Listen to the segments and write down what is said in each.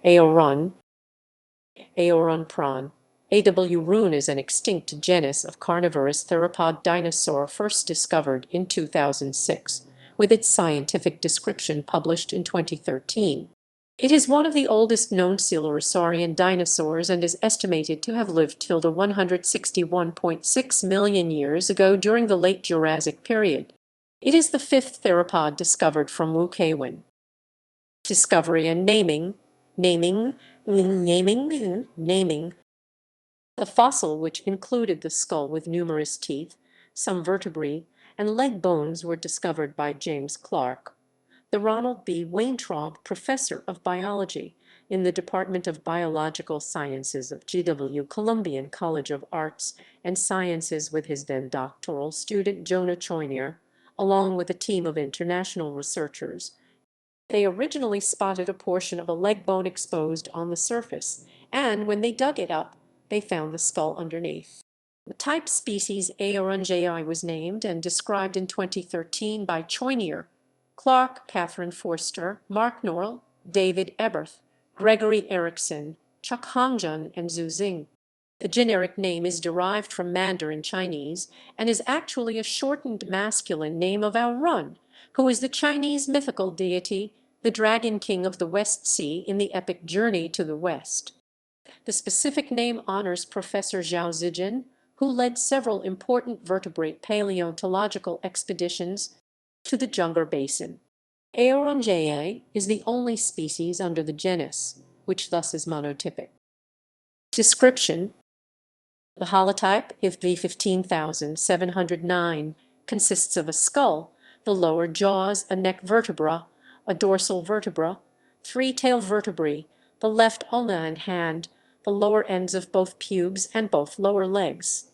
Aorun, Aorun pron. AW-roon is an extinct genus of carnivorous theropod dinosaur first discovered in 2006, with its scientific description published in 2013. It is one of the oldest known coelurosaurian dinosaurs and is estimated to have lived till the 161.6 million years ago during the Late Jurassic Period. It is the fifth theropod discovered from Wucaiwan. Discovery and naming. The fossil, which included the skull with numerous teeth, some vertebrae, and leg bones, were discovered by James Clark, the Ronald B. Weintraub Professor of Biology in the Department of Biological Sciences of GW Columbian College of Arts and Sciences, with his then doctoral student Jonah Choinier, along with a team of international researchers. They originally spotted a portion of a leg bone exposed on the surface, and when they dug it up, they found the skull underneath. The type species Aorun was named and described in 2013 by Choinier, Clark, Catherine Forster, Mark Norrell, David Eberth, Gregory Erickson, Chuck Hongjun, and Zhu Xing. The generic name is derived from Mandarin Chinese and is actually a shortened masculine name of Aorun, who is the Chinese mythical deity, the dragon king of the West Sea in the epic Journey to the West. The specific name honors Professor Zhao Zijin, who led several important vertebrate paleontological expeditions to the Junggar Basin. Aorun is the only species under the genus, which thus is monotypic. Description: the holotype, IFV 15709, consists of a skull, the lower jaws, a neck vertebra, a dorsal vertebra, three tail vertebrae, the left ulna and hand, the lower ends of both pubes, and both lower legs.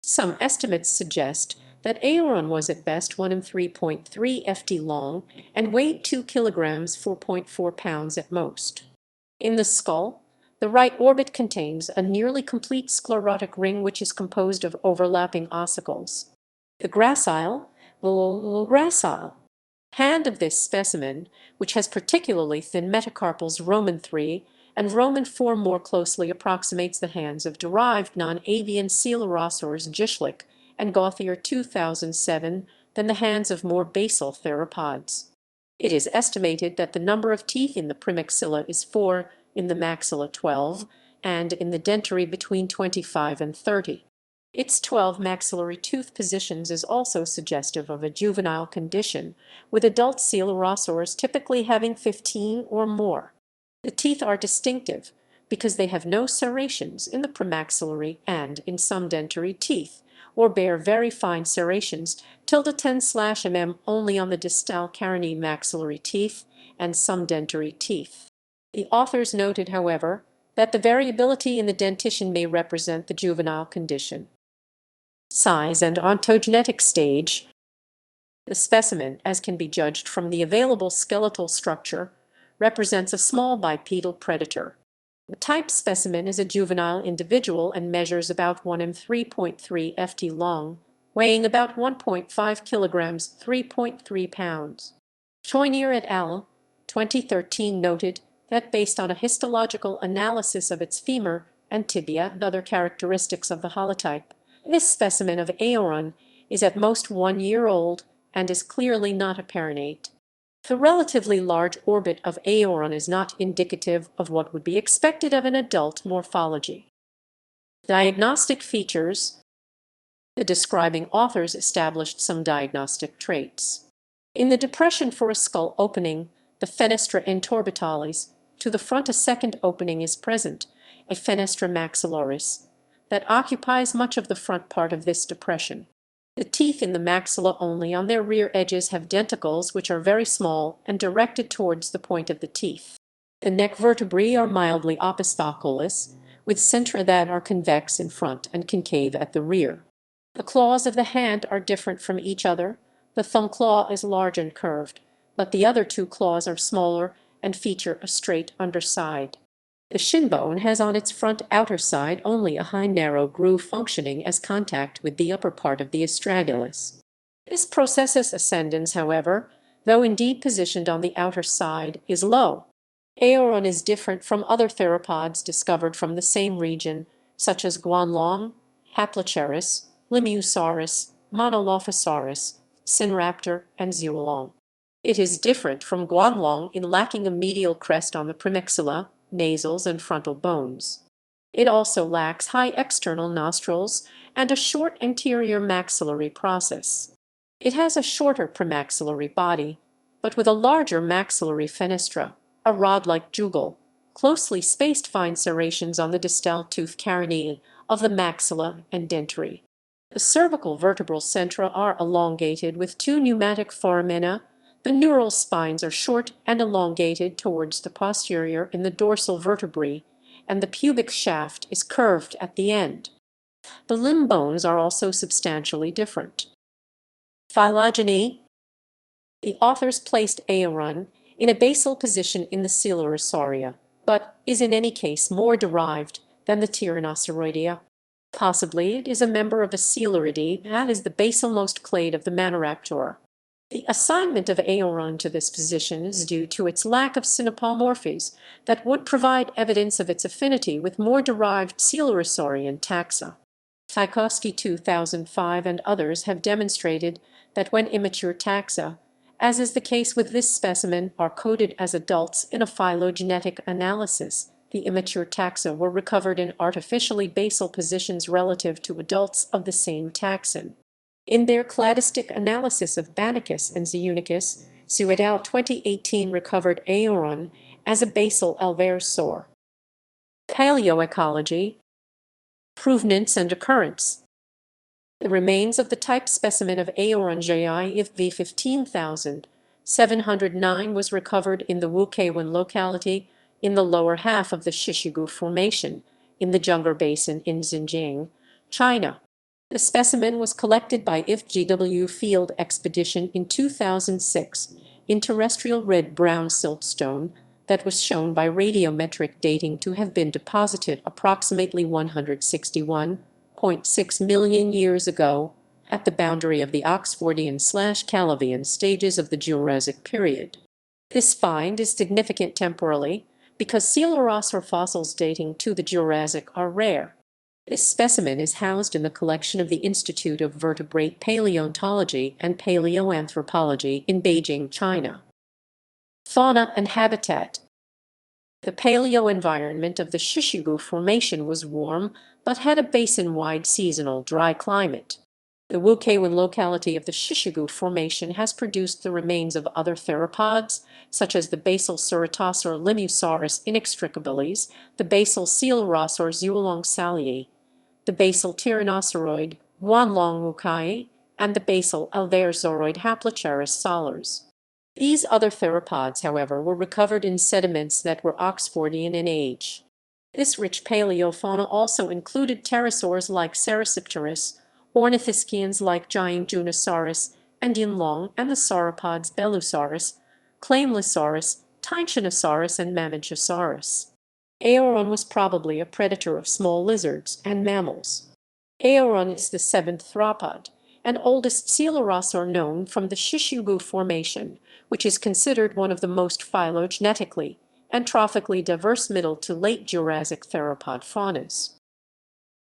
Some estimates suggest that Aorun was at best 1 in 3.3 ft long and weighed 2 kilograms, 4.4 pounds at most. In the skull, the right orbit contains a nearly complete sclerotic ring which is composed of overlapping ossicles. The gracile hand of this specimen, which has particularly thin metacarpals Roman 3 and Roman 4, more closely approximates the hands of derived non-avian coelurosaurs Gishlik and Gauthier 2007 than the hands of more basal theropods. It is estimated that the number of teeth in the premaxilla is 4, in the maxilla 12, and in the dentary between 25 and 30. Its 12 maxillary tooth positions is also suggestive of a juvenile condition, with adult coelurosaurs typically having 15 or more. The teeth are distinctive because they have no serrations in the premaxillary and in some dentary teeth, or bear very fine serrations ~10/mm only on the distal carinae maxillary teeth and some dentary teeth. The authors noted, however, that the variability in the dentition may represent the juvenile condition. Size and ontogenetic stage. The specimen, as can be judged from the available skeletal structure, represents a small bipedal predator. The type specimen is a juvenile individual and measures about 1 in 3.3 ft long, weighing about 1.5 kilograms, 3.3 pounds. Choinier et al. 2013 noted that based on a histological analysis of its femur and tibia and other characteristics of the holotype, this specimen of Aorun is at most 1 year old and is clearly not a perinate. The relatively large orbit of Aorun is not indicative of what would be expected of an adult morphology. Diagnostic features. The describing authors established some diagnostic traits. In the depression for a skull opening, the fenestra intorbitalis, to the front a second opening is present, a fenestra maxillaris, that occupies much of the front part of this depression. The teeth in the maxilla only on their rear edges have denticles which are very small and directed towards the point of the teeth. The neck vertebrae are mildly opisthocalous, with centra that are convex in front and concave at the rear. The claws of the hand are different from each other. The thumb claw is large and curved, but the other two claws are smaller and feature a straight underside. The shin bone has on its front outer side only a high narrow groove functioning as contact with the upper part of the astragalus. This processus ascendens, however, though indeed positioned on the outer side, is low. Aorun is different from other theropods discovered from the same region, such as Guanlong, Haploceras, Limiosaurus, Monolophosaurus, Sinraptor, and Xuelong. It is different from Guanlong in lacking a medial crest on the premaxilla, nasals, and frontal bones. It also lacks high external nostrils and a short anterior maxillary process. It has a shorter premaxillary body, but with a larger maxillary fenestra, a rod-like jugal, closely spaced fine serrations on the distal tooth carinii of the maxilla and dentary. The cervical vertebral centra are elongated with two pneumatic foramina. The neural spines are short and elongated towards the posterior in the dorsal vertebrae, and the pubic shaft is curved at the end. The limb bones are also substantially different. Phylogeny. The authors placed Aorun in a basal position in the coelurosaurian, but is in any case more derived than the Tyrannosauroidea. Possibly it is a member of a Coeluridae, that is the basalmost clade of the Maniraptor. The assignment of Aorun to this position is due to its lack of synapomorphies that would provide evidence of its affinity with more derived coelurosaurian taxa. Tchaikovsky 2005 and others have demonstrated that when immature taxa, as is the case with this specimen, are coded as adults in a phylogenetic analysis, the immature taxa were recovered in artificially basal positions relative to adults of the same taxon. In their cladistic analysis of Banachus and Zeunicus, Su et al. 2018 recovered Aorun as a basal alveosaur. Paleoecology, Provenance and occurrence. The remains of the type specimen of Aorun if v 15,709 was recovered in the Wucaiwan locality in the lower half of the Shishigu Formation in the Junggar Basin in Xinjiang, China. The specimen was collected by IFGW Field Expedition in 2006 in terrestrial red-brown siltstone that was shown by radiometric dating to have been deposited approximately 161.6 million years ago at the boundary of the Oxfordian/Calavian stages of the Jurassic period. This find is significant temporally because coelurosaur fossils dating to the Jurassic are rare. This specimen is housed in the collection of the Institute of Vertebrate Paleontology and Paleoanthropology in Beijing, China. Fauna and habitat. The paleo-environment of the Shishigu Formation was warm, but had a basin-wide seasonal dry climate. The Wucaiwan locality of the Shishigu Formation has produced the remains of other theropods, such as the basal Ceratosaur Limiosaurus inextricabilis, the basal coelurosaur Xuelong salii, the basal tyrannosauroid Guanlong wucai, and the basal alveosauroid Haploceras salers. These other theropods, however, were recovered in sediments that were Oxfordian in age. This rich paleofauna also included pterosaurs like Cerasipterus, ornithischians like Gigantosaurus and Yinlong, and the sauropods Belusaurus, Claimlosaurus, Tinchinosaurus, and Mamenchosaurus. Aorun was probably a predator of small lizards and mammals. Aorun is the seventh theropod and oldest coelurosaur known from the Shishigu Formation, which is considered one of the most phylogenetically and trophically diverse middle to late Jurassic theropod faunas.